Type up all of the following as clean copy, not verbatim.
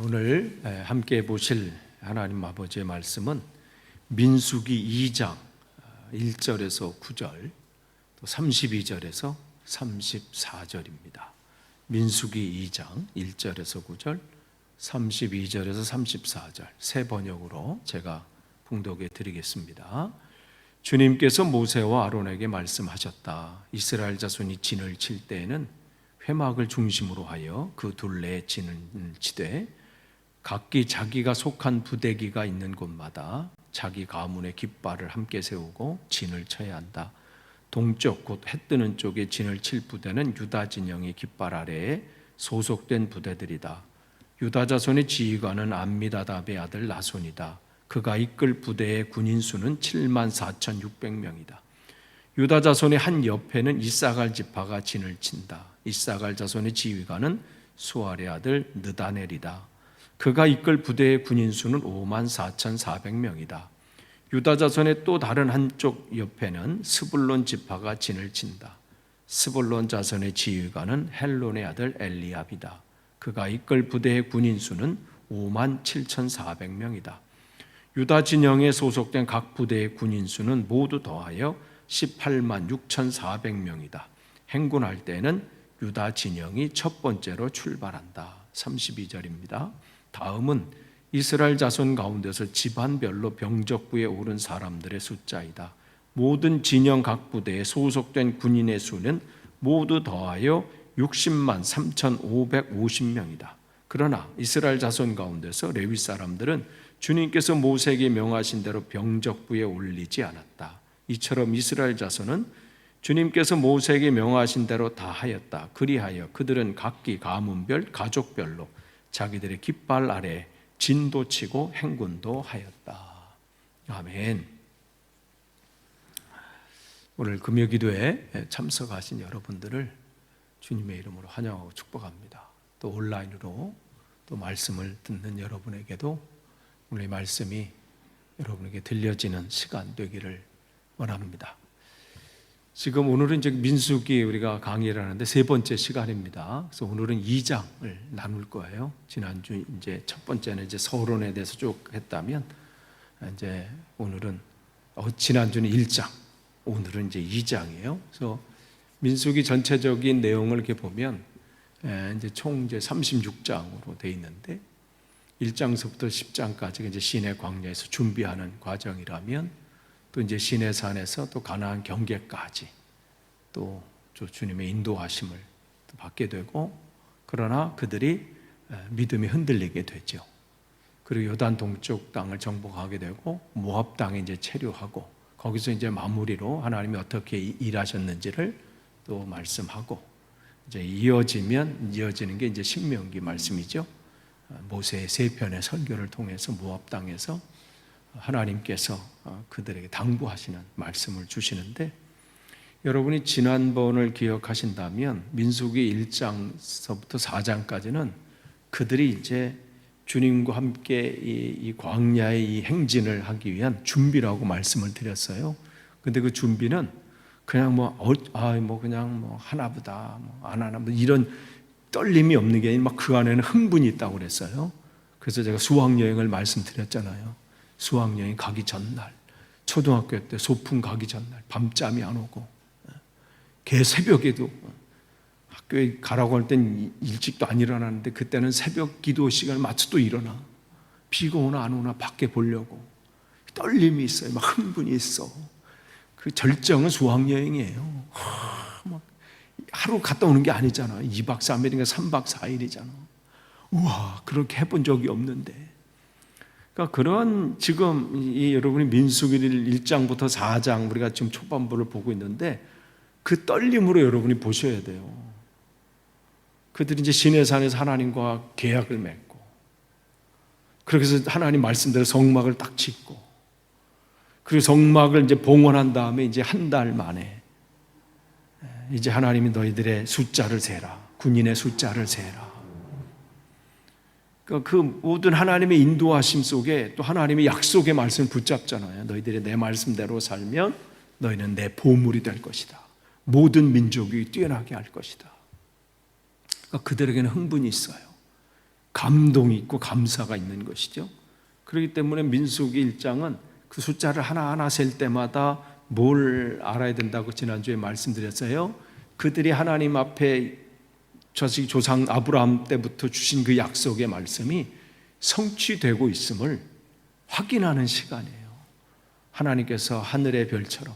오늘 함께 보실 하나님 아버지의 말씀은 민수기 2장 1절에서 9절 또 32절에서 34절입니다. 민수기 2장 1절에서 9절 32절에서 34절 세 번역으로 제가 봉독해 드리겠습니다. 주님께서 모세와 아론에게 말씀하셨다. 이스라엘 자손이 진을 칠 때에는 회막을 중심으로 하여 그 둘레에 진을 치되 각기 자기가 속한 부대기가 있는 곳마다 자기 가문의 깃발을 함께 세우고 진을 쳐야 한다. 동쪽 곧 해 뜨는 쪽에 진을 칠 부대는 유다 진영의 깃발 아래에 소속된 부대들이다. 유다 자손의 지휘관은 암미다답의 아들 나손이다. 그가 이끌 부대의 군인 수는 74,600명이다. 유다 자손의 한 옆에는 이사갈 지파가 진을 친다. 이사갈 자손의 지휘관은 수알의 아들 느다넬이다. 그가 이끌 부대의 군인 수는 54,400명이다. 유다 자손의 또 다른 한쪽 옆에는 스불론 지파가 진을 친다. 스불론 자손의 지휘관은 헬론의 아들 엘리압이다. 그가 이끌 부대의 군인 수는 57,400명이다. 유다 진영에 소속된 각 부대의 군인 수는 모두 더하여 186,400명이다. 행군할 때는 유다 진영이 첫 번째로 출발한다. 32절입니다. 다음은 이스라엘 자손 가운데서 집안별로 병적부에 오른 사람들의 숫자이다. 모든 진영 각 부대에 소속된 군인의 수는 모두 더하여 60만 3,550명이다. 그러나 이스라엘 자손 가운데서 레위 사람들은 주님께서 모세에게 명하신 대로 병적부에 올리지 않았다. 이처럼 이스라엘 자손은 주님께서 모세에게 명하신 대로 다 하였다. 그리하여 그들은 각기 가문별, 가족별로 자기들의 깃발 아래 진도 치고 행군도 하였다. 아멘. 오늘 금요기도에 참석하신 여러분들을 주님의 이름으로 환영하고 축복합니다. 또 온라인으로 또 말씀을 듣는 여러분에게도 오늘 이 말씀이 여러분에게 들려지는 시간 되기를 원합니다. 지금 오늘은 이제 민수기 우리가 강의를 하는데 세 번째 시간입니다. 그래서 오늘은 2장을 나눌 거예요. 지난주 이제 첫 번째는 이제 서론에 대해서 쭉 했다면 이제 오늘은 지난주는 1장, 오늘은 이제 2장이에요. 그래서 민수기 전체적인 내용을 이렇게 보면 이제 총 이제 36장으로 돼 있는데 1장서부터 10장까지가 이제 시내 광야에서 준비하는 과정이라면 또 이제 시내산에서 또 가나안 경계까지 또 주님의 인도하심을 또 받게 되고, 그러나 그들이 믿음이 흔들리게 되죠. 그리고 요단 동쪽 땅을 정복하게 되고 모압 땅에 이제 체류하고 거기서 이제 마무리로 하나님이 어떻게 일하셨는지를 또 말씀하고 이제 이어지는 게 이제 신명기 말씀이죠. 모세의 세 편의 설교를 통해서 모압 땅에서 하나님께서 그들에게 당부하시는 말씀을 주시는데, 여러분이 지난번을 기억하신다면 민수기 1장서부터 4장까지는 그들이 이제 주님과 함께 이 광야의 이 행진을 하기 위한 준비라고 말씀을 드렸어요. 근데 그 준비는 그냥 그냥 하나보다 안 하나 이런 떨림이 없는 게 아니라 막 그 안에는 흥분이 있다고 그랬어요. 그래서 제가 수학여행을 말씀드렸잖아요. 수학여행 가기 전날, 초등학교 때 소풍 가기 전날 밤잠이 안 오고 개 새벽에도 학교에 가라고 할 땐 일찍도 안 일어나는데 그때는 새벽 기도 시간을 맞춰 또 일어나. 비가 오나 안 오나 밖에 보려고 떨림이 있어요. 막 흥분이 있어. 그 절정은 수학여행이에요. 하루 갔다 오는 게 아니잖아. 2박 3일인가 3박 4일이잖아. 우와, 그렇게 해본 적이 없는데. 그러니까 그런 지금 여러분이 민수기 1장부터 4장 우리가 지금 초반부를 보고 있는데 그 떨림으로 여러분이 보셔야 돼요. 그들이 이제 시내산에서 하나님과 계약을 맺고, 그렇게 해서 하나님 말씀대로 성막을 딱 짓고, 그리고 성막을 이제 봉헌한 다음에 이제 한 달 만에 이제 하나님이 너희들의 숫자를 세라, 군인의 숫자를 세라. 그 모든 하나님의 인도하심 속에 또 하나님의 약속의 말씀을 붙잡잖아요. 너희들이 내 말씀대로 살면 너희는 내 보물이 될 것이다. 모든 민족이 뛰어나게 할 것이다. 그러니까 그들에게는 흥분이 있어요. 감동이 있고 감사가 있는 것이죠. 그렇기 때문에 민수기 1장은 그 숫자를 하나하나 셀 때마다 뭘 알아야 된다고 지난주에 말씀드렸어요. 그들이 하나님 앞에 자식 조상 아브라함 때부터 주신 그 약속의 말씀이 성취되고 있음을 확인하는 시간이에요. 하나님께서 하늘의 별처럼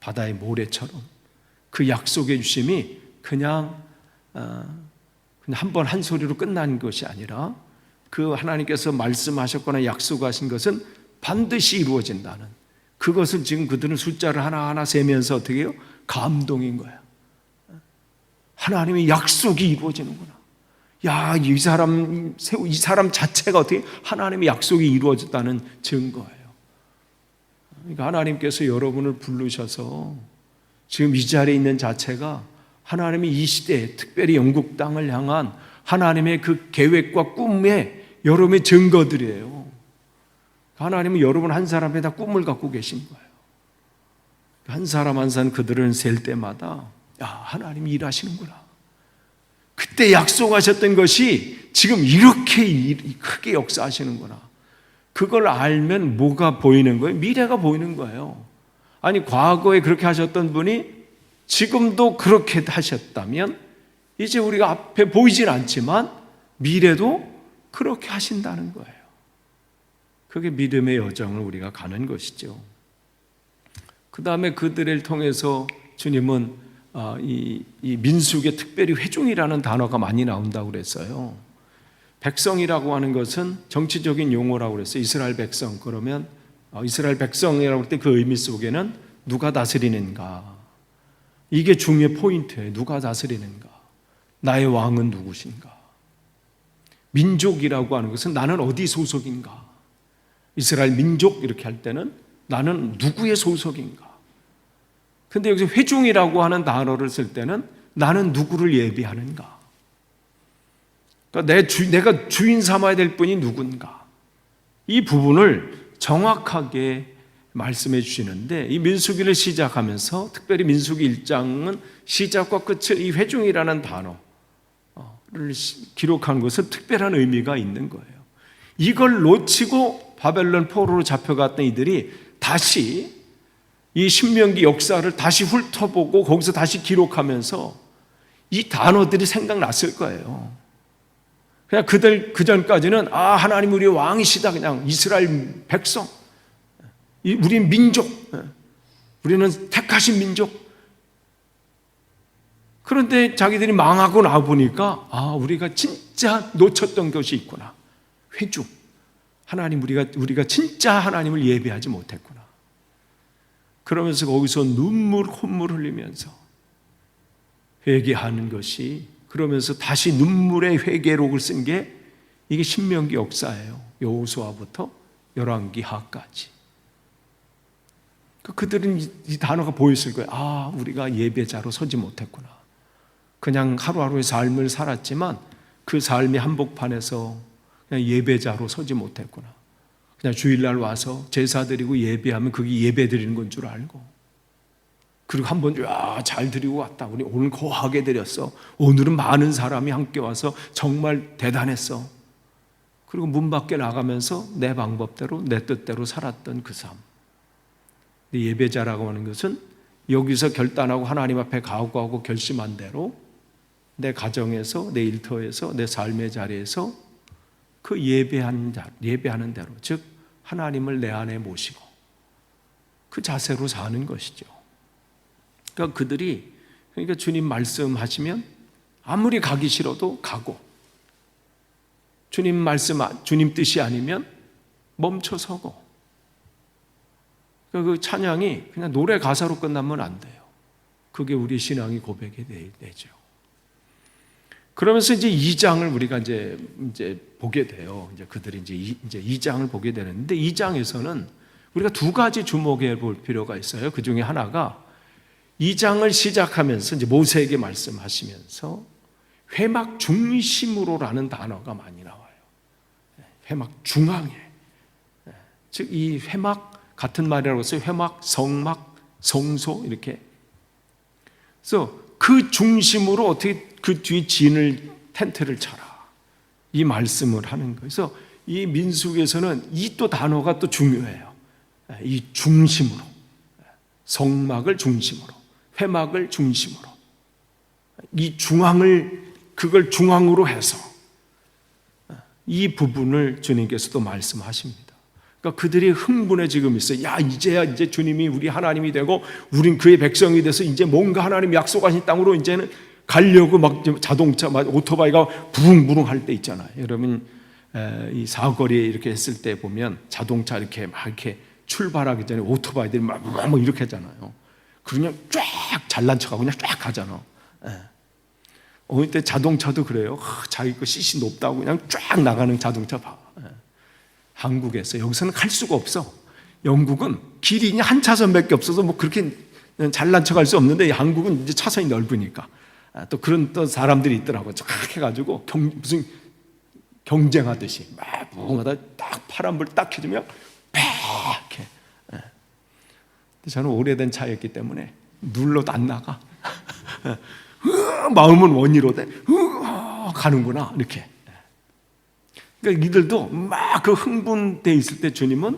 바다의 모래처럼 그 약속의 주심이 그냥 한 번 한 소리로 끝난 것이 아니라 그 하나님께서 말씀하셨거나 약속하신 것은 반드시 이루어진다는, 그것을 지금 그들은 숫자를 하나하나 세면서 어떻게 해요? 감동인 거야. 하나님의 약속이 이루어지는구나. 야, 이 사람 자체가 어떻게 하나님의 약속이 이루어졌다는 증거예요. 그러니까 하나님께서 여러분을 부르셔서 지금 이 자리에 있는 자체가 하나님이 이 시대에 특별히 영국 땅을 향한 하나님의 그 계획과 꿈의 여러분의 증거들이에요. 하나님은 여러분 한 사람에 다 꿈을 갖고 계신 거예요. 한 사람 한 사람 그들은 셀 때마다 야, 하나님이 일하시는구나. 그때 약속하셨던 것이 지금 이렇게 크게 역사하시는구나. 그걸 알면 뭐가 보이는 거예요? 미래가 보이는 거예요. 아니, 과거에 그렇게 하셨던 분이 지금도 그렇게 하셨다면 이제 우리가 앞에 보이진 않지만 미래도 그렇게 하신다는 거예요. 그게 믿음의 여정을 우리가 가는 것이죠. 그 다음에 그들을 통해서 주님은 이 민수기에 특별히 회중이라는 단어가 많이 나온다고 그랬어요. 백성이라고 하는 것은 정치적인 용어라고 그랬어요. 이스라엘 백성. 그러면 이스라엘 백성이라고 할 때 그 의미 속에는 누가 다스리는가, 이게 중요한 포인트예요. 누가 다스리는가, 나의 왕은 누구신가. 민족이라고 하는 것은 나는 어디 소속인가, 이스라엘 민족 이렇게 할 때는 나는 누구의 소속인가. 근데 여기서 회중이라고 하는 단어를 쓸 때는 나는 누구를 예비하는가, 그러니까 내가 주인 삼아야 될 분이 누군가, 이 부분을 정확하게 말씀해 주시는데, 이 민수기를 시작하면서 특별히 민수기 1장은 시작과 끝을 이 회중이라는 단어를 기록한 것은 특별한 의미가 있는 거예요. 이걸 놓치고 바벨론 포로로 잡혀갔던 이들이 다시 이 신명기 역사를 다시 훑어보고 거기서 다시 기록하면서 이 단어들이 생각났을 거예요. 그냥 그 전까지는 하나님 우리 왕이시다, 그냥 이스라엘 백성, 우리 민족, 우리는 택하신 민족. 그런데 자기들이 망하고 나보니까 우리가 진짜 놓쳤던 것이 있구나. 회중. 하나님, 우리가 진짜 하나님을 예배하지 못했구나. 그러면서 거기서 콧물 흘리면서 회개하는 것이, 그러면서 다시 눈물의 회개록을 쓴 게 이게 신명기 역사예요. 여호수아부터 열왕기하까지. 그들은 이 단어가 보였을 거예요. 우리가 예배자로 서지 못했구나. 그냥 하루하루의 삶을 살았지만 그 삶의 한복판에서 그냥 예배자로 서지 못했구나. 그냥 주일날 와서 제사 드리고 예배하면 그게 예배 드리는 건 줄 알고, 그리고 한번 잘 드리고 왔다, 우리 오늘 거하게 드렸어, 오늘은 많은 사람이 함께 와서 정말 대단했어. 그리고 문 밖에 나가면서 내 방법대로 내 뜻대로 살았던 그 삶. 예배자라고 하는 것은 여기서 결단하고 하나님 앞에 각오하고 결심한 대로 내 가정에서, 내 일터에서, 내 삶의 자리에서 그 예배하는 대로, 즉 하나님을 내 안에 모시고 그 자세로 사는 것이죠. 그러니까 그러니까 주님 말씀하시면 아무리 가기 싫어도 가고, 주님 뜻이 아니면 멈춰서고. 그 찬양이 그냥 노래 가사로 끝나면 안 돼요. 그게 우리 신앙이 고백이 되죠. 그러면서 이제 2장을 우리가 이제 보게 돼요. 이제 그들이 이제 2장을 보게 되는데, 2장에서는 우리가 두 가지 주목해 볼 필요가 있어요. 그 중에 하나가 2장을 시작하면서 이제 모세에게 말씀하시면서 회막 중심으로라는 단어가 많이 나와요. 회막 중앙에. 즉 이 회막 같은 말이라고 해서 회막, 성막, 성소 이렇게. 그래서 그 중심으로 어떻게 그 뒤 진을 텐트를 쳐라. 이 말씀을 하는 거예요. 그래서 이 민수기에서는 이 또 단어가 또 중요해요. 이 중심으로, 성막을 중심으로, 회막을 중심으로, 이 중앙을, 그걸 중앙으로 해서 이 부분을 주님께서도 말씀하십니다. 그러니까 그들이 흥분해 지금 있어요. 야, 이제 주님이 우리 하나님이 되고 우린 그의 백성이 돼서 이제 뭔가 하나님 약속하신 땅으로 이제는 가려고 막 자동차, 막 오토바이가 부릉부릉 할 때 있잖아요. 여러분 이 사거리에 이렇게 했을 때 보면 자동차 이렇게 막 이렇게 출발하기 전에 오토바이들이 막 이렇게 하잖아요. 그냥 쫙 잘난 척하고 그냥 쫙 가잖아. 어느 때 자동차도 그래요. 자기 거 CC 높다고 그냥 쫙 나가는 자동차 봐. 한국에서 여기서는 갈 수가 없어. 영국은 길이 그냥 한 차선밖에 없어서 뭐 그렇게 잘난 척할 수 없는데 한국은 이제 차선이 넓으니까 또 그런 또 사람들이 있더라고. 쫙 해가지고 무슨 경쟁하듯이 막 무궁하다 딱 파란불 딱 켜주면 이렇게. 저는 오래된 차였기 때문에 눌러도 안 나가. 마음은 원위로 돼. 가는구나 이렇게. 그러니까 이들도 막 그 흥분돼 있을 때 주님은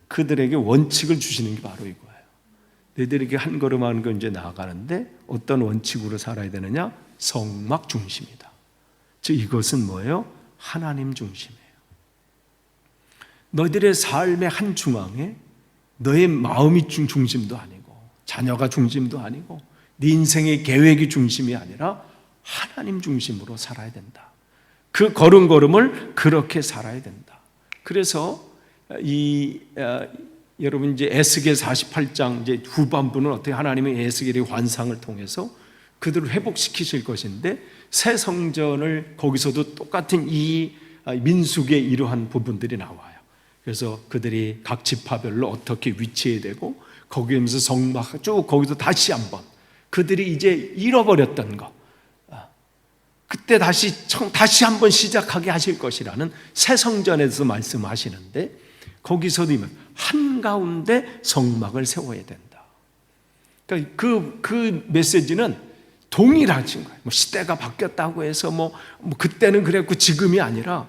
그들에게 원칙을 주시는 게 바로 이거예요. 너희들에게 한 걸음 한 걸 이제 나아가는데 어떤 원칙으로 살아야 되느냐? 성막 중심이다. 즉 이것은 뭐예요? 하나님 중심이에요. 너희들의 삶의 한 중앙에 너의 마음이 중심도 아니고 자녀가 중심도 아니고 네 인생의 계획이 중심이 아니라 하나님 중심으로 살아야 된다. 그 걸음걸음을 그렇게 살아야 된다. 그래서 여러분 이제 에스겔 48장 이제 후반부는 어떻게 하나님의 에스겔의 환상을 통해서 그들을 회복시키실 것인데 새 성전을 거기서도 똑같은 이 민수기의 이러한 부분들이 나와요. 그래서 그들이 각 지파별로 어떻게 위치해야 되고 거기에서 성막 쭉 거기서 다시 한번 그들이 이제 잃어버렸던 것 그때 다시 한번 시작하게 하실 것이라는 새 성전에서 말씀하시는데 거기서도 한가운데 성막을 세워야 된다. 그러니까 그 메시지는 동일하신 거예요. 뭐 시대가 바뀌었다고 해서 뭐 그때는 그랬고 지금이 아니라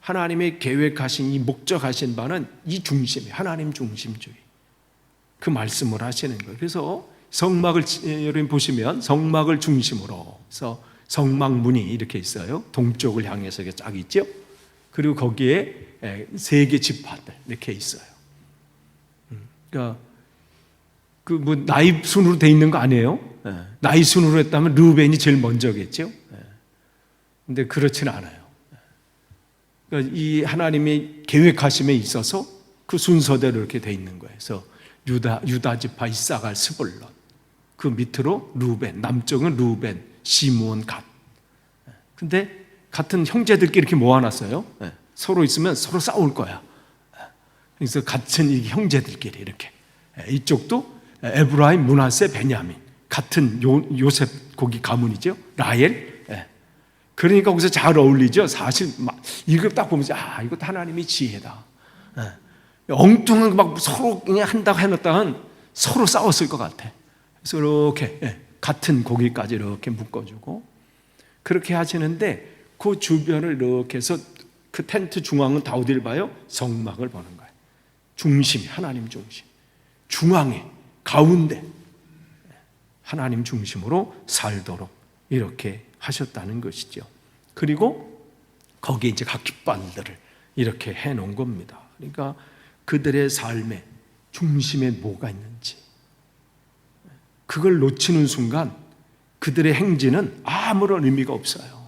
하나님의 계획하신 이 목적하신 바는 이 중심이에요. 하나님 중심주의. 그 말씀을 하시는 거예요. 그래서 성막을 여러분 보시면 성막을 중심으로 해서 성막문이 이렇게 있어요. 동쪽을 향해서 이렇게 쫙 있죠. 그리고 거기에 세 개 지파들 이렇게 있어요. 그러니까 그 뭐 나이 순으로 돼 있는 거 아니에요? 나이 순으로 했다면 르우벤이 제일 먼저겠죠. 근데 그렇지는 않아요. 그러니까 이 하나님의 계획하심에 있어서 그 순서대로 이렇게 돼 있는 거예요. 그래서 유다 지파 이사갈 스불론 그 밑으로 르우벤, 남쪽은 르우벤, 시므온, 갓. 근데 같은 형제들끼리 이렇게 모아놨어요. 서로 있으면 서로 싸울 거야. 그래서 같은 이 형제들끼리 이렇게 이쪽도 에브라임, 므낫세, 베냐민 같은 요셉 거기 가문이죠. 라헬. 그러니까 거기서 잘 어울리죠. 사실 이걸 딱 보면서 이거 하나님의 지혜다. 엉뚱한 막 서로 그냥 한다고 해놨다간 서로 싸웠을 것 같아. 그래서 이렇게 같은 고기까지 이렇게 묶어주고 그렇게 하시는데 그 주변을 이렇게 해서 그 텐트 중앙은 다 어디를 봐요? 성막을 보는 거예요. 중심이 하나님 중심. 중앙에 가운데 하나님 중심으로 살도록 이렇게 하셨다는 것이죠. 그리고 거기에 이제 각 깃발들을 이렇게 해놓은 겁니다. 그러니까 그들의 삶의 중심에 뭐가 있는지 그걸 놓치는 순간 그들의 행진은 아무런 의미가 없어요.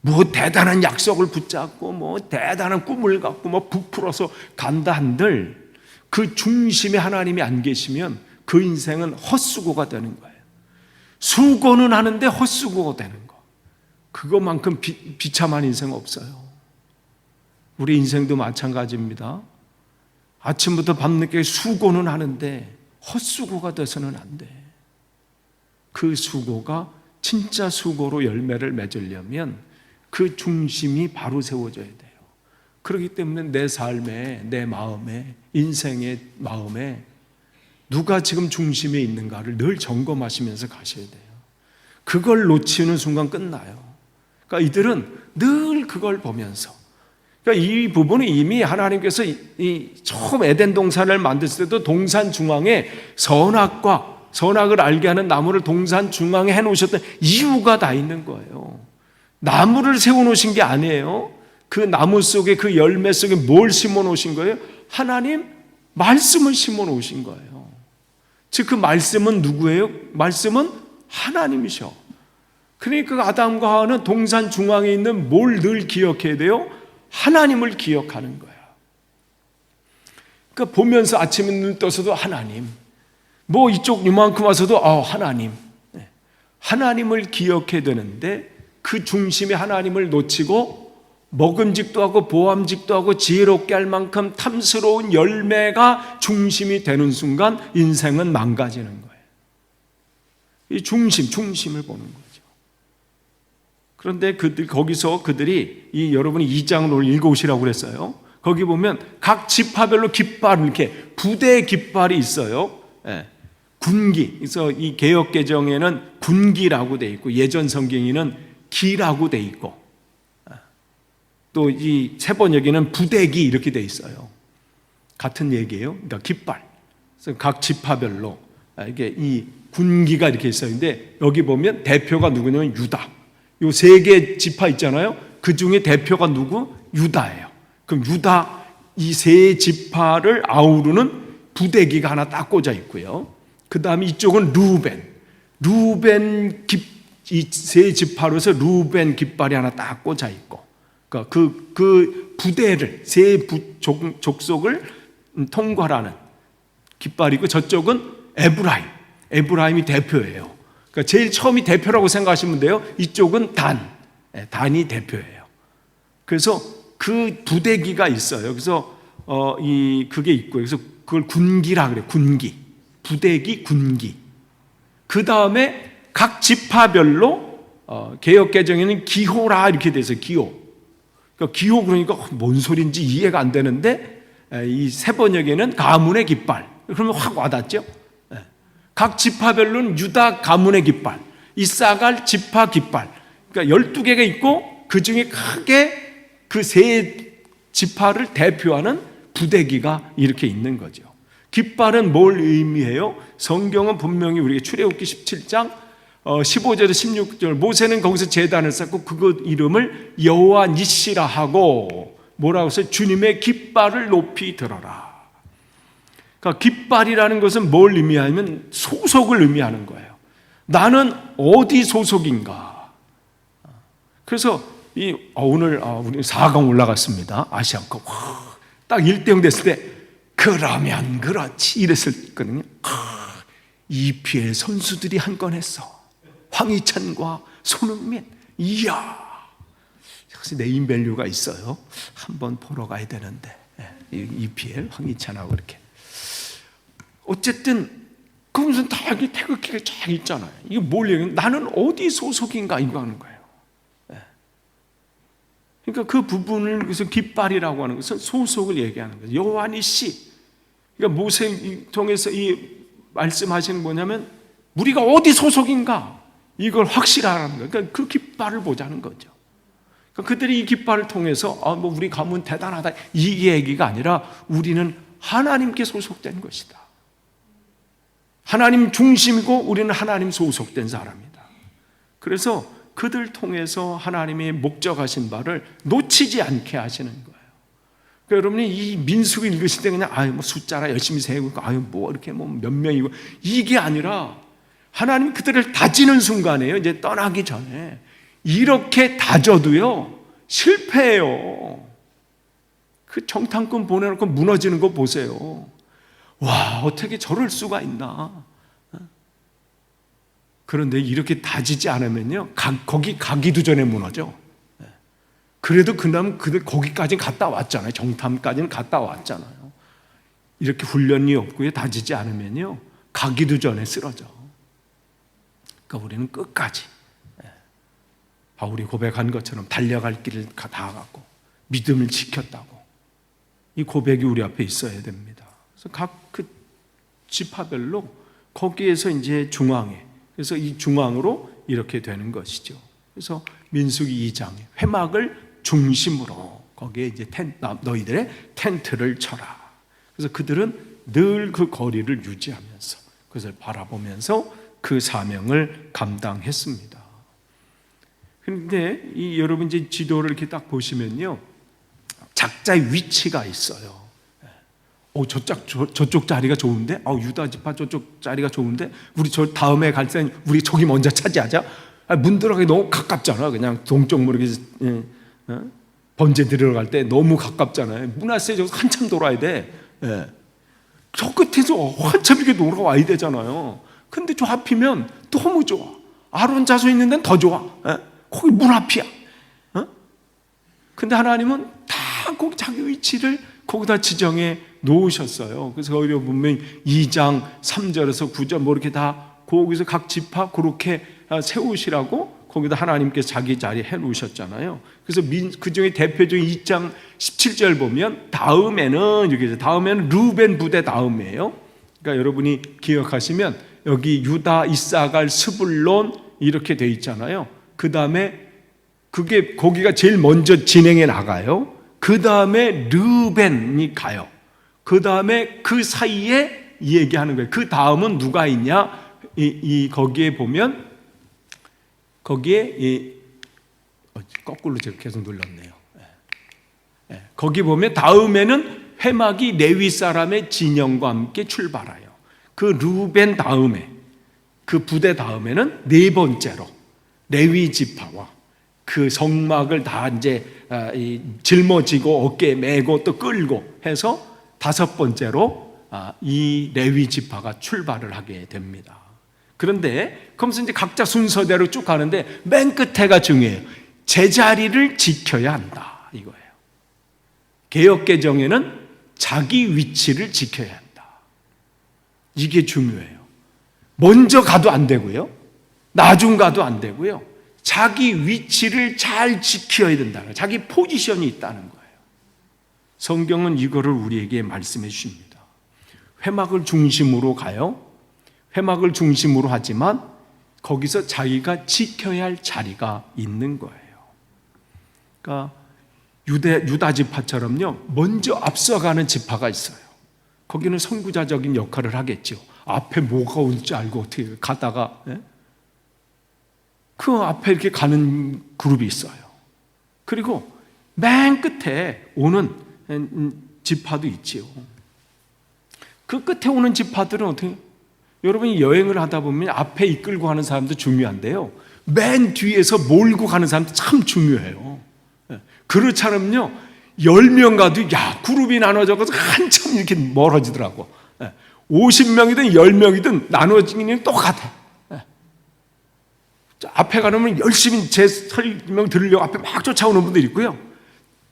뭐 대단한 약속을 붙잡고 뭐 대단한 꿈을 갖고 뭐 부풀어서 간다 한들 그 중심에 하나님이 안 계시면 그 인생은 헛수고가 되는 거예요. 수고는 하는데 헛수고가 되는 거. 그것만큼 비참한 인생 없어요. 우리 인생도 마찬가지입니다. 아침부터 밤늦게 수고는 하는데 헛수고가 돼서는 안 돼. 그 수고가 진짜 수고로 열매를 맺으려면 그 중심이 바로 세워져야 돼요. 그렇기 때문에 내 삶에, 내 마음에, 인생의 마음에 누가 지금 중심에 있는가를 늘 점검하시면서 가셔야 돼요. 그걸 놓치는 순간 끝나요. 그러니까 이들은 늘 그걸 보면서, 그러니까 이 부분은 이미 하나님께서 이 처음 에덴 동산을 만드실 때도 동산 중앙에 선악을 알게 하는 나무를 동산 중앙에 해놓으셨던 이유가 다 있는 거예요. 나무를 세워놓으신 게 아니에요. 그 나무 속에, 그 열매 속에 뭘 심어 놓으신 거예요? 하나님 말씀을 심어 놓으신 거예요. 즉 그 말씀은 누구예요? 말씀은 하나님이셔. 그러니까 아담과 하와는 동산 중앙에 있는 뭘 늘 기억해야 돼요? 하나님을 기억하는 거야. 그러니까 보면서 아침에 눈 떠서도 하나님, 뭐 이쪽 이만큼 와서도 하나님, 하나님을 기억해야 되는데 그 중심에 하나님을 놓치고 먹음직도 하고 보암직도 하고 지혜롭게 할 만큼 탐스러운 열매가 중심이 되는 순간 인생은 망가지는 거예요. 이 중심을 보는 거죠. 그런데 거기서 그들이 여러분이 2장을 읽어오시라고 그랬어요. 거기 보면 각 지파별로 깃발, 이렇게 부대 깃발이 있어요. 군기. 그래서 이 개역개정에는 군기라고 돼 있고 예전 성경에는 기라고 돼 있고 또 이 세번역에는 부대기 이렇게 돼 있어요. 같은 얘기예요. 그러니까 깃발. 그래서 각 지파별로 이게 이 군기가 이렇게 있어요. 근데 여기 보면 대표가 누구냐면 유다. 요 세 개 지파 있잖아요. 그 중에 대표가 누구? 유다예요. 그럼 유다 이 세 지파를 아우르는 부대기가 하나 딱 꽂아 있고요. 그 다음에 이쪽은 루벤 이 세 지파로서 루벤 깃발이 하나 딱 꽂아 있고, 그러니까 그 부대를 세 족속을 통괄하는 깃발이고, 저쪽은 에브라임이 대표예요. 그러니까 제일 처음이 대표라고 생각하시면 돼요. 이쪽은 단이 대표예요. 그래서 그 부대기가 있어요. 그래서 그게 있고, 그래서 그걸 군기라 그래요. 군기, 부대기, 군기. 그 다음에 각 지파별로 개역개정에는 기호라 이렇게 돼서 기호. 그러니까 기호 그러니까 뭔 소리인지 이해가 안 되는데 이 세번역에는 가문의 깃발. 그러면 확 와닿죠. 각 지파별로는 유다 가문의 깃발, 이사갈 지파 깃발. 그러니까 12개가 있고 그 중에 크게 그 세 지파를 대표하는 부대기가 이렇게 있는 거죠. 깃발은 뭘 의미해요? 성경은 분명히 우리가 출애굽기 17장 15절에서 16절, 모세는 거기서 제단을 쌓고 그 이름을 여호와 니시라 하고 뭐라고 해서 주님의 깃발을 높이 들어라. 그러니까 깃발이라는 것은 뭘 의미하냐면 소속을 의미하는 거예요. 나는 어디 소속인가. 그래서 오늘 우리 4강 올라갔습니다. 아시안컵 딱 1대0 됐을 때 그러면 그렇지 이랬었거든요. EPL 선수들이 한 건 했어. 황희찬과 손흥민. 이야, 역시 네임밸류가 있어요. 한번 보러 가야 되는데. EPL 황희찬하고 이렇게. 어쨌든 그 무슨 다 여기 태극기가 쫙 있잖아요. 이게 뭘 얘기해요? 나는 어디 소속인가 이거 하는 거예요. 그러니까 그 부분을 그래서 깃발이라고 하는 것은 소속을 얘기하는 거예요. 여호와 니시. 그러니까 모세 통해서 이 말씀하시는 뭐냐면 우리가 어디 소속인가 이걸 확실하라는 거예요. 그러니까 그 깃발을 보자는 거죠. 그러니까 그들이 이 깃발을 통해서 뭐 우리 가문 대단하다 이 얘기가 아니라 우리는 하나님께 소속된 것이다. 하나님 중심이고 우리는 하나님 소속된 사람이다. 그래서 그들 통해서 하나님이 목적하신 바를 놓치지 않게 하시는 거예요. 그러니까 여러분이 이 민수기 읽으실 때 그냥 뭐 숫자라 열심히 세고 뭐 이렇게 뭐 몇 명이고 이게 아니라 하나님 그들을 다지는 순간에요. 이제 떠나기 전에 이렇게 다져도요 실패해요. 그 정탐꾼 보내놓고 무너지는 거 보세요. 와, 어떻게 저럴 수가 있나. 그런데 이렇게 다지지 않으면요 거기 가기도 전에 무너져. 그래도 그들 거기까지 갔다 왔잖아요. 정탐까지는 갔다 왔잖아요. 이렇게 훈련이 없고요 다지지 않으면요 가기도 전에 쓰러져. 그러니까 우리는 끝까지 바울이 고백한 것처럼 달려갈 길을 다 가고 믿음을 지켰다고 이 고백이 우리 앞에 있어야 됩니다. 그래서 각 그 지파별로 거기에서 이제 중앙에, 그래서 이 중앙으로 이렇게 되는 것이죠. 그래서 민수기 2장 회막을 중심으로 거기에 이제 너희들의 텐트를 쳐라. 그래서 그들은 늘 그 거리를 유지하면서 그것을 바라보면서 그 사명을 감당했습니다. 그런데 여러분 이제 지도를 이렇게 딱 보시면요, 각자의 위치가 있어요. 저쪽 자리가 좋은데, 유다 지파 저쪽 자리가 좋은데, 우리 저 다음에 갈 때는 우리 저기 먼저 차지하자. 문 들어가기 너무 가깝잖아. 그냥 동쪽 모르게 번제 들어갈 때 너무 가깝잖아요. 문화세 저기서 한참 돌아야 돼. 저 끝에서 한참 이렇게 돌아와야 되잖아요. 근데 저 앞이면 너무 좋아. 아론 자손 있는 데는 더 좋아. 거기 문 앞이야. 근데 하나님은 다 거기 자기 위치를 거기다 지정해 놓으셨어요. 그래서 거기 보면 2장 3절에서 9절 뭐 이렇게 다 거기서 각 지파 그렇게 세우시라고 거기다 하나님께서 자기 자리 해 놓으셨잖아요. 그래서 그 중에 대표적인 2장 17절 보면 다음에는 이렇게 다음에는 루벤 부대 다음이에요. 그러니까 여러분이 기억하시면 여기 유다, 이사갈, 스불론 이렇게 돼 있잖아요. 그 다음에 그게 거기가 제일 먼저 진행해 나가요. 그 다음에 르벤이 가요. 그 다음에 그 사이에 얘기하는 거예요. 그 다음은 누가 있냐? 거기에 보면 거기에 거꾸로 제가 계속 눌렀네요. 거기 보면 다음에는 회막이 레위 사람의 진영과 함께 출발해요. 그 루벤 다음에 그 부대 다음에는 네 번째로 레위 지파와 그 성막을 다 이제 짊어지고 어깨에 메고 또 끌고 해서 다섯 번째로 이 레위 지파가 출발을 하게 됩니다. 그런데 그러면서 이제 각자 순서대로 쭉 가는데 맨 끝에가 중요해요. 제자리를 지켜야 한다 이거예요. 개역개정에는 자기 위치를 지켜야 한다. 이게 중요해요. 먼저 가도 안 되고요. 나중 가도 안 되고요. 자기 위치를 잘 지켜야 된다는 거예요. 자기 포지션이 있다는 거예요. 성경은 이거를 우리에게 말씀해 주십니다. 회막을 중심으로 가요. 회막을 중심으로 하지만 거기서 자기가 지켜야 할 자리가 있는 거예요. 그러니까 유다 지파처럼요, 먼저 앞서가는 지파가 있어요. 거기는 선구자적인 역할을 하겠죠. 앞에 뭐가 올지 알고 어떻게 가다가 그 앞에 이렇게 가는 그룹이 있어요. 그리고 맨 끝에 오는 지파도 있지요. 그 끝에 오는 지파들은 어떻게? 여러분이 여행을 하다 보면 앞에 이끌고 가는 사람도 중요한데요, 맨 뒤에서 몰고 가는 사람도 참 중요해요. 그렇잖아요. 10명 가도 그룹이 나눠져서 한참 이렇게 멀어지더라고. 50명이든 10명이든 나눠지기는 똑같아. 앞에 가면 열심히 제 설명 들으려고 앞에 막 쫓아오는 분들이 있고요.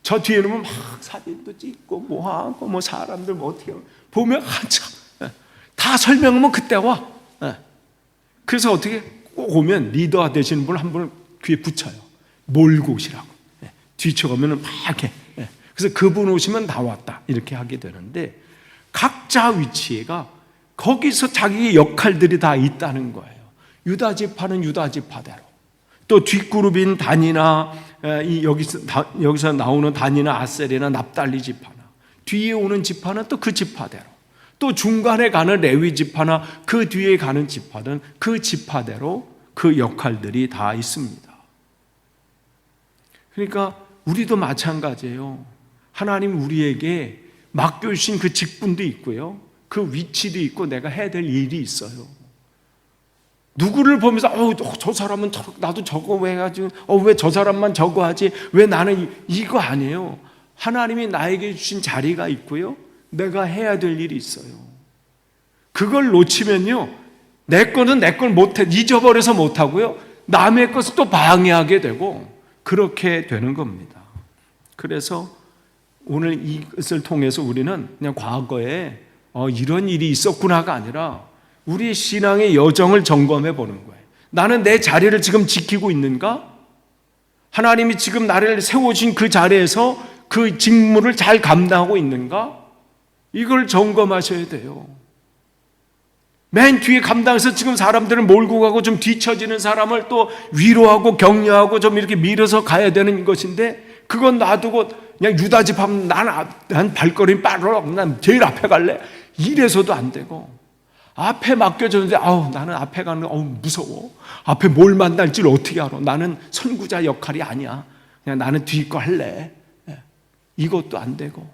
저 뒤에는 막 사진도 찍고 뭐 하고 뭐 사람들 뭐 어떻게 보면 한참 다 설명하면 그때 와. 그래서 어떻게 꼭 오면 리더 되시는 분 한 분을 귀에 붙여요. 몰고 오시라고. 뒤쳐가면 막 이렇게. 그래서 그분 오시면 다 왔다 이렇게 하게 되는데 각자 위치가 거기서 자기의 역할들이 다 있다는 거예요. 유다 지파는 유다 지파대로, 또 뒷그룹인 단이나 여기서 나오는 단이나 아셀이나 납달리 지파나 뒤에 오는 지파는 또 그 지파대로, 또 중간에 가는 레위 지파나 그 뒤에 가는 지파는 그 지파대로 그 역할들이 다 있습니다. 그러니까 우리도 마찬가지예요. 하나님 우리에게 맡겨주신 그 직분도 있고요, 그 위치도 있고 내가 해야 될 일이 있어요. 누구를 보면서 저 사람은 나도 저거 왜 해가지고 왜 저 사람만 저거 하지, 왜 나는 이거 아니에요. 하나님이 나에게 주신 자리가 있고요, 내가 해야 될 일이 있어요. 그걸 놓치면요, 내 거는 내 걸 못해, 잊어버려서 못하고요, 남의 것을 또 방해하게 되고 그렇게 되는 겁니다. 그래서 오늘 이것을 통해서 우리는 그냥 과거에 이런 일이 있었구나가 아니라 우리의 신앙의 여정을 점검해 보는 거예요. 나는 내 자리를 지금 지키고 있는가? 하나님이 지금 나를 세워준 그 자리에서 그 직무를 잘 감당하고 있는가? 이걸 점검하셔야 돼요. 맨 뒤에 감당해서 지금 사람들을 몰고 가고 좀 뒤처지는 사람을 또 위로하고 격려하고 좀 이렇게 밀어서 가야 되는 것인데, 그건 놔두고 그냥 유다집 하면 난 발걸음이 빠르러 난 제일 앞에 갈래, 이래서도 안 되고, 앞에 맡겨줬는데 나는 앞에 가는 거 무서워, 앞에 뭘 만날지를 어떻게 알아, 나는 선구자 역할이 아니야, 그냥 나는 뒤 거 할래, 이것도 안 되고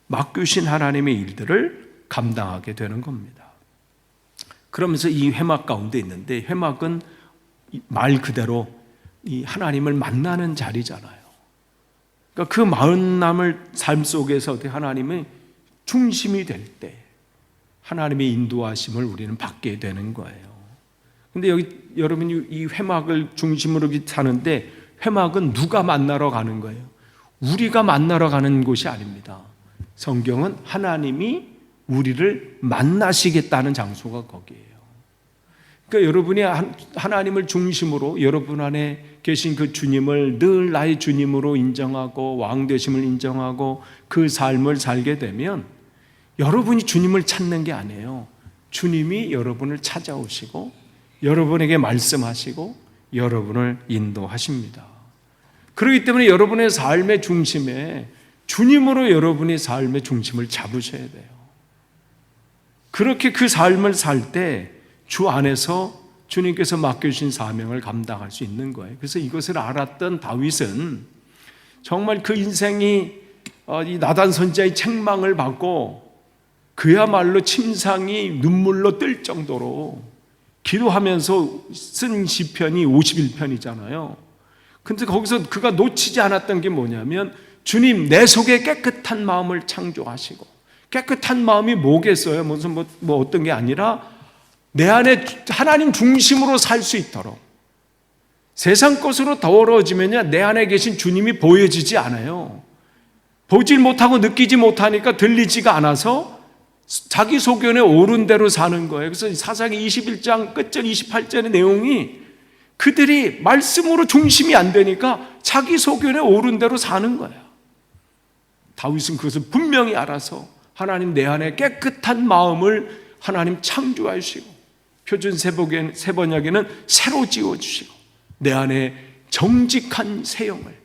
맡기신 하나님의 일들을 감당하게 되는 겁니다. 그러면서 이 회막 가운데 있는데, 회막은 말 그대로 이 하나님을 만나는 자리잖아요. 그러니까 그 만남을 삶 속에서 하나님의 중심이 될 때 하나님의 인도하심을 우리는 받게 되는 거예요. 근데 여기 여러분이 이 회막을 중심으로 사는데, 회막은 누가 만나러 가는 거예요? 우리가 만나러 가는 곳이 아닙니다. 성경은 하나님이 우리를 만나시겠다는 장소가 거기에요. 그러니까 여러분이 하나님을 중심으로 여러분 안에 계신 그 주님을 늘 나의 주님으로 인정하고 왕 되심을 인정하고 그 삶을 살게 되면, 여러분이 주님을 찾는 게 아니에요. 주님이 여러분을 찾아오시고 여러분에게 말씀하시고 여러분을 인도하십니다. 그렇기 때문에 여러분의 삶의 중심에 주님으로 여러분의 삶의 중심을 잡으셔야 돼요. 그렇게 그 삶을 살 때 주 안에서 주님께서 맡겨주신 사명을 감당할 수 있는 거예요. 그래서 이것을 알았던 다윗은 정말 그 인생이 이 나단 선지자의 책망을 받고 그야말로 침상이 눈물로 뜰 정도로 기도하면서 쓴 시편이 51편이잖아요. 근데 거기서 그가 놓치지 않았던 게 뭐냐면, 주님 내 속에 깨끗한 마음을 창조하시고, 깨끗한 마음이 뭐겠어요? 무슨 뭐 어떤 게 아니라 내 안에 하나님 중심으로 살 수 있도록, 세상 것으로 더러워지면요 내 안에 계신 주님이 보여지지 않아요. 보질 못하고 느끼지 못하니까 들리지가 않아서 자기 소견에 옳은 대로 사는 거예요. 그래서 사사기 21장 끝절 28절의 내용이, 그들이 말씀으로 중심이 안 되니까 자기 소견에 옳은 대로 사는 거예요. 다윗은 그것을 분명히 알아서 하나님 내 안에 깨끗한 마음을 하나님 창조하시고, 표준 세번역에는 새로 지어주시고 내 안에 정직한 세형을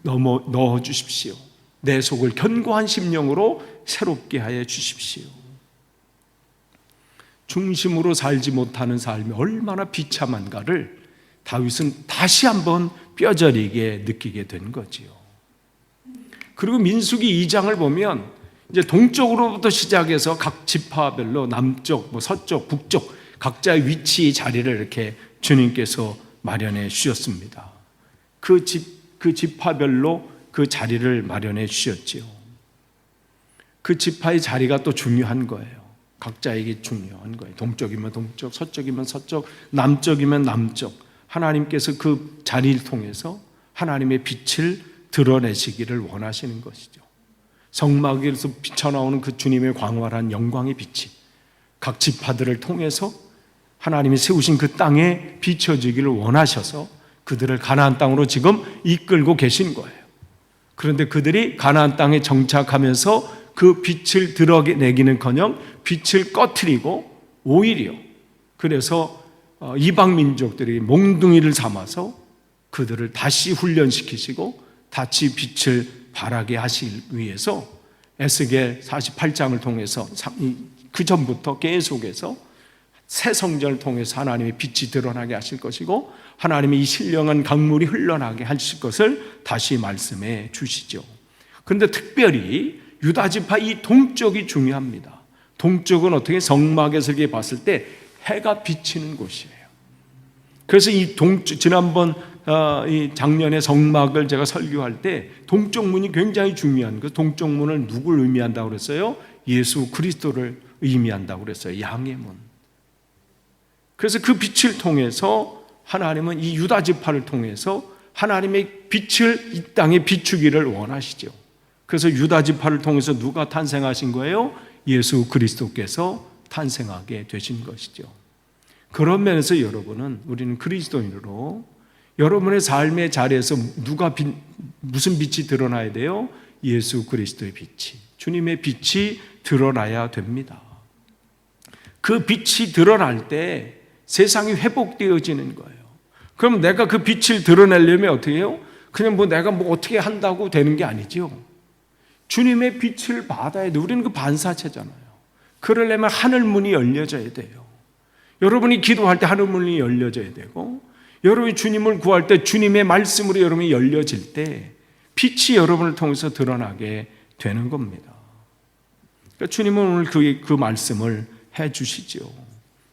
넣어 주십시오. 내 속을 견고한 심령으로 새롭게 하여 주십시오. 중심으로 살지 못하는 삶이 얼마나 비참한가를 다윗은 다시 한번 뼈저리게 느끼게 된 거지요. 그리고 민수기 2장을 보면 이제 동쪽으로부터 시작해서 각 지파별로 남쪽, 서쪽, 북쪽 각자의 위치 자리를 이렇게 주님께서 마련해 주셨습니다. 그 지파별로 그 자리를 마련해 주셨지요. 그 지파의 자리가 또 중요한 거예요. 각자에게 중요한 거예요. 동쪽이면 동쪽, 서쪽이면 서쪽, 남쪽이면 남쪽. 하나님께서 그 자리를 통해서 하나님의 빛을 드러내시기를 원하시는 것이죠. 성막에서 비쳐나오는 그 주님의 광활한 영광의 빛이 각 지파들을 통해서 하나님이 세우신 그 땅에 비춰지기를 원하셔서 그들을 가나안 땅으로 지금 이끌고 계신 거예요. 그런데 그들이 가나안 땅에 정착하면서 그 빛을 드러내기는커녕 빛을 꺼트리고, 오히려 그래서 이방 민족들이 몽둥이를 삼아서 그들을 다시 훈련시키시고 다시 빛을 발하게 하시기 위해서 에스겔 48장을 통해서 그 전부터 계속해서 새 성전을 통해서 하나님의 빛이 드러나게 하실 것이고, 하나님의 이 신령한 강물이 흘러나게 하실 것을 다시 말씀해 주시죠. 그런데 특별히 유다지파 이 동쪽이 중요합니다. 동쪽은 어떻게 성막에서 이렇게 봤을 때 해가 비치는 곳이에요. 그래서 이 동쪽, 지난번 이 작년에 성막을 제가 설교할 때 동쪽 문이 굉장히 중요한, 그 동쪽 문을 누굴 의미한다고 그랬어요? 예수 그리스도를 의미한다고 그랬어요. 양의 문. 그래서 그 빛을 통해서 하나님은 이 유다 지파를 통해서 하나님의 빛을 이 땅에 비추기를 원하시죠. 그래서 유다 지파를 통해서 누가 탄생하신 거예요? 예수 그리스도께서 탄생하게 되신 것이죠. 그런 면에서 여러분은, 우리는 그리스도인으로 여러분의 삶의 자리에서 무슨 빛이 드러나야 돼요? 예수 그리스도의 빛이, 주님의 빛이 드러나야 됩니다. 그 빛이 드러날 때 세상이 회복되어지는 거예요. 그럼 내가 그 빛을 드러내려면 어떻게 해요? 그냥 내가 어떻게 한다고 되는 게 아니죠. 주님의 빛을 받아야 돼. 우리는 그 반사체잖아요. 그러려면 하늘 문이 열려져야 돼요. 여러분이 기도할 때 하늘 문이 열려져야 되고, 여러분이 주님을 구할 때 주님의 말씀으로 여러분이 열려질 때 빛이 여러분을 통해서 드러나게 되는 겁니다. 그러니까 주님은 오늘 그 말씀을 해 주시죠.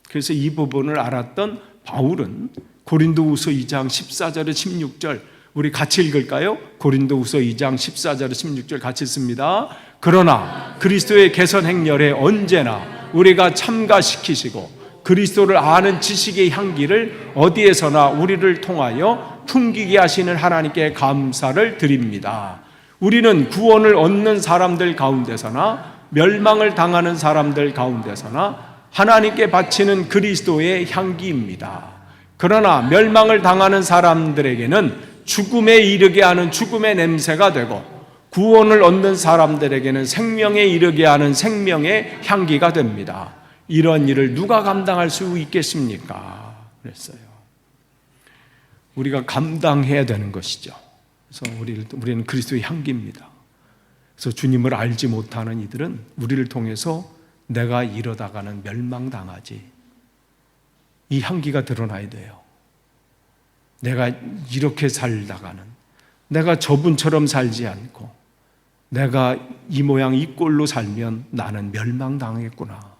그래서 이 부분을 알았던 바울은 고린도후서 2장 14절에 16절, 우리 같이 읽을까요? 고린도후서 2장 14절에 16절 같이 읽습니다. 그러나 그리스도의 개선 행렬에 언제나 우리가 참가시키시고 그리스도를 아는 지식의 향기를 어디에서나 우리를 통하여 풍기게 하시는 하나님께 감사를 드립니다. 우리는 구원을 얻는 사람들 가운데서나 멸망을 당하는 사람들 가운데서나 하나님께 바치는 그리스도의 향기입니다. 그러나 멸망을 당하는 사람들에게는 죽음에 이르게 하는 죽음의 냄새가 되고, 구원을 얻는 사람들에게는 생명에 이르게 하는 생명의 향기가 됩니다. 이런 일을 누가 감당할 수 있겠습니까? 그랬어요. 우리가 감당해야 되는 것이죠. 그래서 우리는 그리스도의 향기입니다. 그래서 주님을 알지 못하는 이들은 우리를 통해서 내가 이러다가는 멸망당하지, 이 향기가 드러나야 돼요. 내가 이렇게 살다가는, 내가 저분처럼 살지 않고 내가 이 모양 이 꼴로 살면 나는 멸망당하겠구나.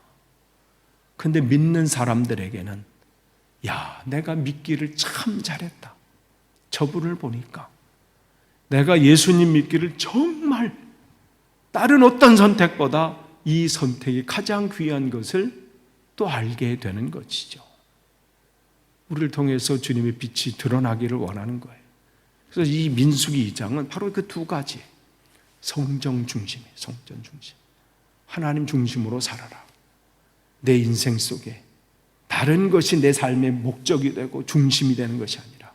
근데 믿는 사람들에게는, 야, 내가 믿기를 참 잘했다. 저분을 보니까 내가 예수님 믿기를 정말 다른 어떤 선택보다 이 선택이 가장 귀한 것을 또 알게 되는 것이죠. 우리를 통해서 주님의 빛이 드러나기를 원하는 거예요. 그래서 이 민수기 2장은 바로 그 두 가지, 성전 중심, 하나님 중심으로 살아라. 내 인생 속에 다른 것이 내 삶의 목적이 되고 중심이 되는 것이 아니라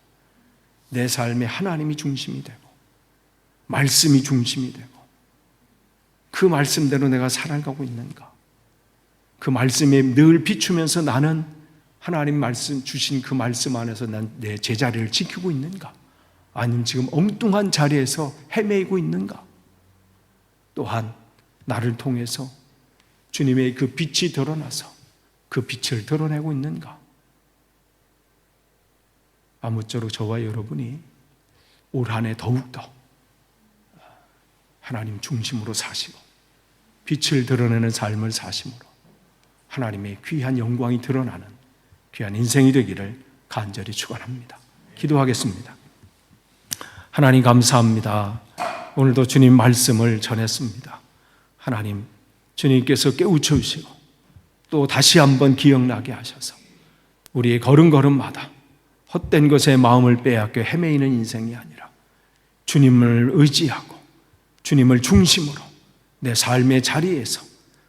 내 삶에 하나님이 중심이 되고 말씀이 중심이 되고, 그 말씀대로 내가 살아가고 있는가, 그 말씀에 늘 비추면서 나는 하나님 말씀 주신 그 말씀 안에서 난 내 제자리를 지키고 있는가, 아니면 지금 엉뚱한 자리에서 헤매고 있는가, 또한 나를 통해서 주님의 그 빛이 드러나서 그 빛을 드러내고 있는가. 아무쪼록 저와 여러분이 올 한 해 더욱더 하나님 중심으로 사시고 빛을 드러내는 삶을 사심으로 하나님의 귀한 영광이 드러나는 귀한 인생이 되기를 간절히 축원합니다. 기도하겠습니다. 하나님 감사합니다. 오늘도 주님 말씀을 전했습니다. 하나님, 주님께서 깨우쳐 주시고 또 다시 한번 기억나게 하셔서 우리의 걸음걸음마다 헛된 것에 마음을 빼앗겨 헤매이는 인생이 아니라 주님을 의지하고 주님을 중심으로 내 삶의 자리에서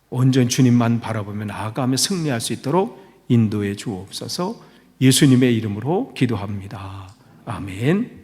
온전히 주님만 바라보며 나아가며 승리할 수 있도록 인도해 주옵소서. 예수님의 이름으로 기도합니다. 아멘.